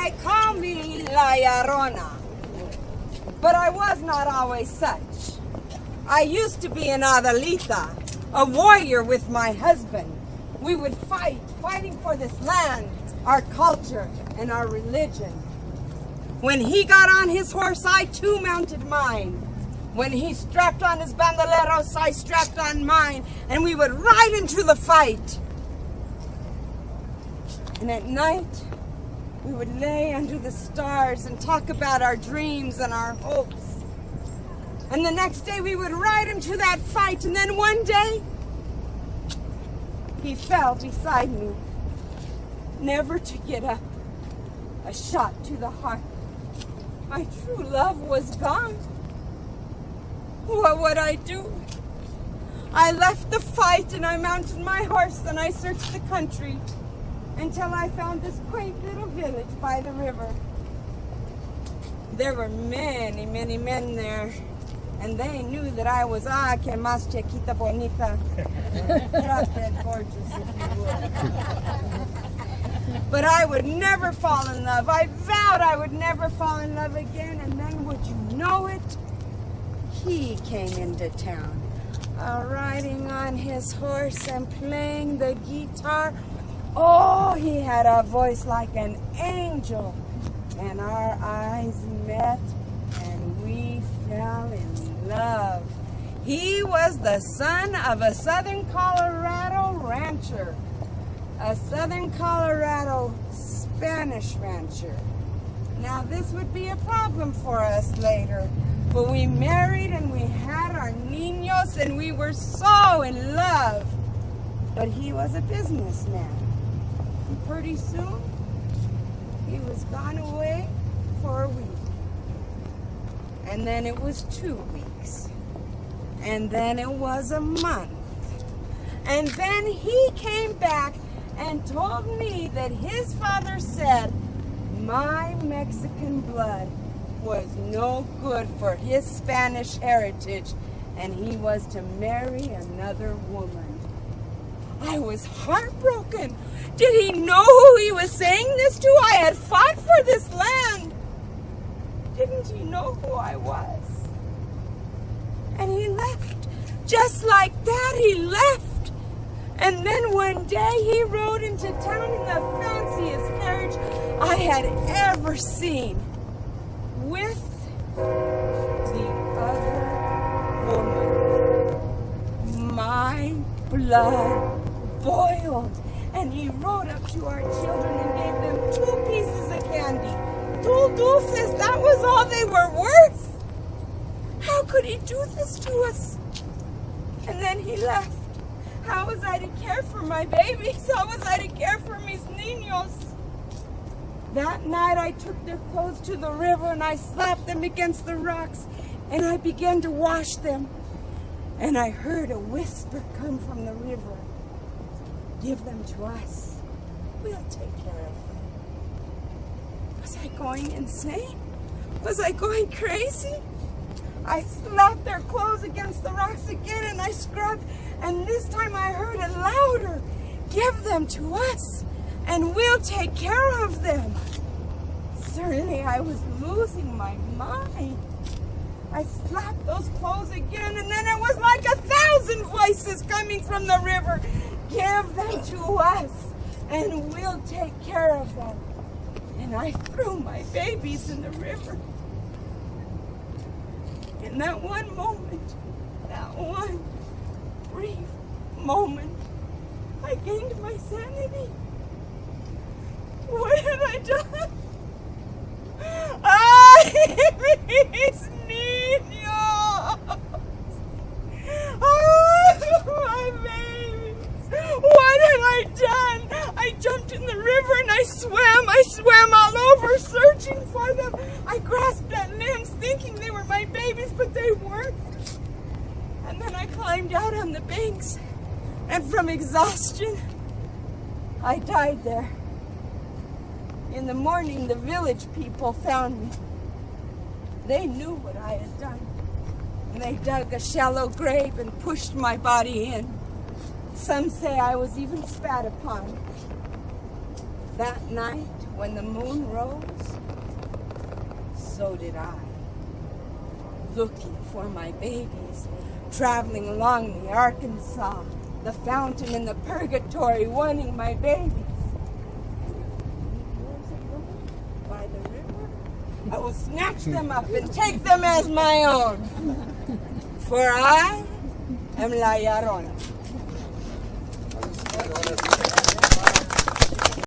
might call me LaLlorona, but I was not always such. I used to be an Adelita, a warrior with my husband. We would fighting for this land, our culture, and our religion. When he got on his horse, I too mounted mine. When he strapped on his bandoleros, I strapped on mine, and we would ride into the fight. And at night, we would lay under the stars and talk about our dreams and our hopes. And the next day, we would ride into that fight, and then one day, he fell beside me, never to get up, a shot to the heart. My true love was gone. What would I do? I left the fight and I mounted my horse and I searched the country until I found this quaint little village by the river. There were many, many men there, and they knew that I was que más chiquita bonita, drop dead gorgeous, if you would. But I would never fall in love. I vowed I would never fall in love again, and then would you know it? He came into town, riding on his horse and playing the guitar. Oh, he had a voice like an angel, and our eyes met, and we fell in love. He was the son of a Southern Colorado rancher, a Southern Colorado Spanish rancher. Now, this would be a problem for us later, but we married and we had our niños and we were so in love. But he was a businessman. And pretty soon, he was gone away for a week. And then it was 2 weeks. And then it was a month. And then he came back and told me that his father said my Mexican blood was no good for his Spanish heritage, and he was to marry another woman. I was heartbroken. Did he know who he was saying this to? I had fought for this land. Didn't he know who I was? And he left. Just like that, he left. And then one day he rode into town in the fanciest carriage I had ever seen, with the other woman. My blood boiled, and he rode up to our children and gave them 2 pieces of candy. 2 dulces, that was all they were worth. How could he do this to us? And then he left. How was I to care for my babies? How was I to care for mis niños? That night I took their clothes to the river and I slapped them against the rocks and I began to wash them. And I heard a whisper come from the river. Give them to us. We'll take care of them. Was I going insane? Was I going crazy? I slapped their clothes against the rocks again and I scrubbed, and this time I heard it louder. Give them to us and we'll take care of them. Certainly I was losing my mind. I slapped those clothes again, and then it was like 1,000 voices coming from the river. Give them to us and we'll take care of them. And I threw my babies in the river. In that one moment, that one brief moment, I gained my sanity. What had I done? Mis niños! My babies! What had I done? I jumped in the river and I swam all over searching for them. I grasped at limbs thinking they were my babies, but they weren't. And then I climbed out on the banks, and from exhaustion, I died there. In the morning, the village people found me. They knew what I had done. And they dug a shallow grave and pushed my body in. Some say I was even spat upon. That night when the moon rose, so did I, looking for my babies, traveling along the Arkansas, the fountain in the purgatory, wanting my babies. By the river, I will snatch them up and take them as my own. For I am LaLlorona.